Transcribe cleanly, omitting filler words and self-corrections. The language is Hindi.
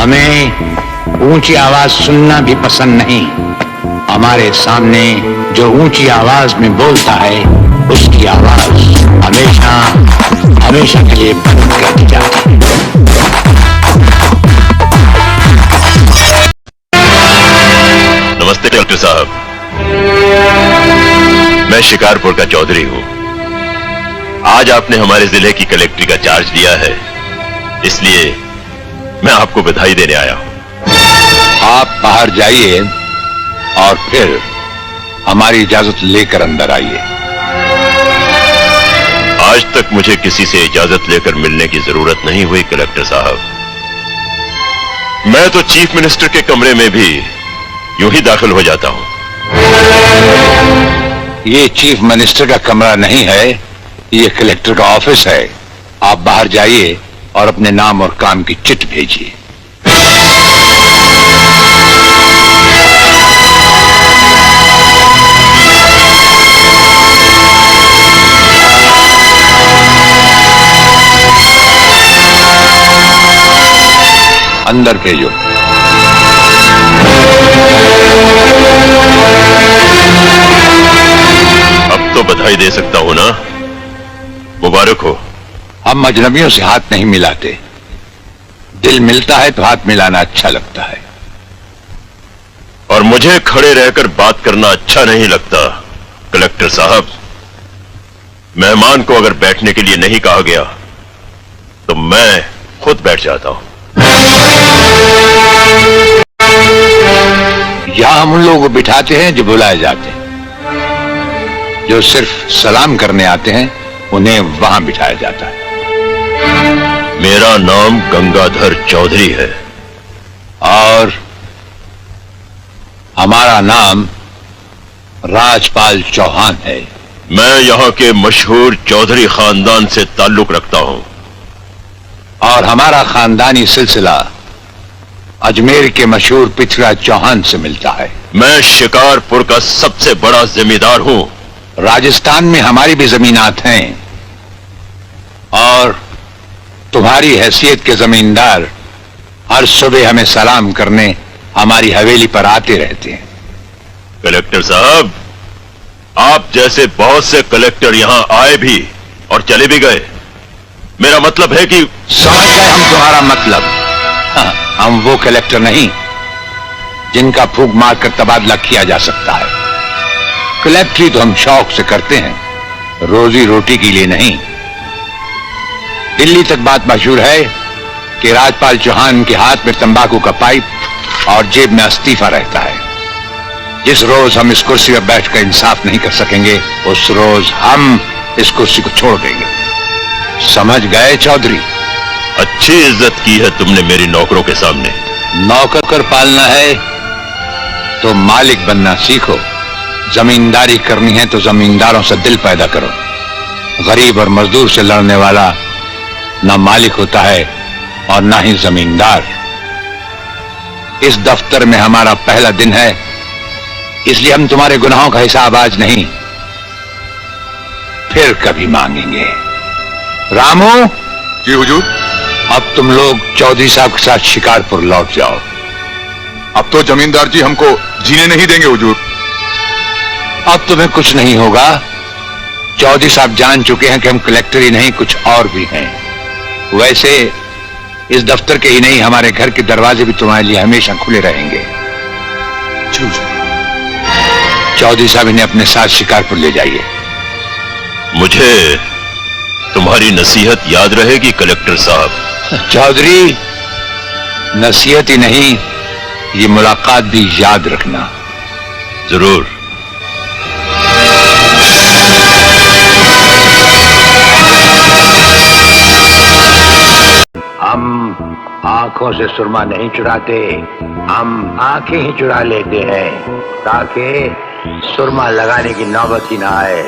हमें ऊंची आवाज सुनना भी पसंद नहीं। हमारे सामने जो ऊंची आवाज में बोलता है उसकी आवाज हमेशा हमेशा के लिए बंद कर दी जाती है। नमस्ते डॉक्टर साहब, मैं शिकारपुर का चौधरी हूं। आज आपने हमारे जिले की कलेक्ट्री का चार्ज लिया है, इसलिए मैं आपको बधाई देने आया हूं। आप बाहर जाइए और फिर हमारी इजाजत लेकर अंदर आइए। आज तक मुझे किसी से इजाजत लेकर मिलने की जरूरत नहीं हुई कलेक्टर साहब। मैं तो चीफ मिनिस्टर के कमरे में भी यूं ही दाखिल हो जाता हूं। ये चीफ मिनिस्टर का कमरा नहीं है, ये कलेक्टर का ऑफिस है। आप बाहर जाइए और अपने नाम और काम की चिट भेजिए। अंदर भेजो। अब तो बधाई दे सकता हूं ना? मुबारक हो। हम अजनबियों से हाथ नहीं मिलाते। दिल मिलता है तो हाथ मिलाना अच्छा लगता है। और मुझे खड़े रहकर बात करना अच्छा नहीं लगता कलेक्टर साहब। मेहमान को अगर बैठने के लिए नहीं कहा गया तो मैं खुद बैठ जाता हूं। यहां हम उन लोगों को बिठाते हैं जो बुलाए जाते हैं। जो सिर्फ सलाम करने आते हैं उन्हें वहां बिठाया जाता है। मेरा नाम गंगाधर चौधरी है और हमारा नाम राजपाल चौहान है। मैं यहां के मशहूर चौधरी खानदान से ताल्लुक रखता हूं और हमारा खानदानी सिलसिला अजमेर के मशहूर पृथ्वीराज चौहान से मिलता है। मैं शिकारपुर का सबसे बड़ा जमींदार हूं। राजस्थान में हमारी भी जमीनात हैं और तुम्हारी हैसियत के जमींदार हर सुबह हमें सलाम करने हमारी हवेली पर आते रहते हैं। कलेक्टर साहब, आप जैसे बहुत से कलेक्टर यहां आए भी और चले भी गए। मेरा मतलब है कि समझ गए हम तुम्हारा मतलब। हाँ, हम वो कलेक्टर नहीं जिनका फूंक मारकर तबादला किया जा सकता है। कलेक्टरी तो हम शौक से करते हैं, रोजी रोटी के लिए नहीं। दिल्ली तक बात मशहूर है कि राजपाल चौहान के हाथ में तंबाकू का पाइप और जेब में इस्तीफा रहता है। जिस रोज हम इस कुर्सी पर बैठकर इंसाफ नहीं कर सकेंगे उस रोज हम इस कुर्सी को छोड़ देंगे। समझ गए चौधरी? अच्छी इज्जत की है तुमने मेरी नौकरों के सामने। नौकर कर पालना है तो मालिक बनना सीखो। जमींदारी करनी है तो जमींदारों से दिल पैदा करो। गरीब और मजदूर से लड़ने वाला ना मालिक होता है और ना ही जमींदार। इस दफ्तर में हमारा पहला दिन है, इसलिए हम तुम्हारे गुनाहों का हिसाब आज नहीं फिर कभी मांगेंगे। रामू। जी हुजूर। अब तुम लोग चौधरी साहब के साथ शिकारपुर लौट जाओ। अब तो जमींदार जी हमको जीने नहीं देंगे हुजूर। अब तुम्हें कुछ नहीं होगा। चौधरी साहब जान चुके हैं कि हम कलेक्टर ही नहीं कुछ और भी हैं। वैसे इस दफ्तर के ही नहीं हमारे घर के दरवाजे भी तुम्हारे लिए हमेशा खुले रहेंगे। चौधरी साहब इन्हें अपने साथ शिकारपुर ले जाइए। मुझे तुम्हारी नसीहत याद रहेगी कलेक्टर साहब। चौधरी, नसीहत ही नहीं ये मुलाकात भी याद रखना। जरूर। हम आंखों से सुरमा नहीं चुराते, हम आंखें ही चुरा लेते हैं ताकि सुरमा लगाने की नौबत ही ना आए।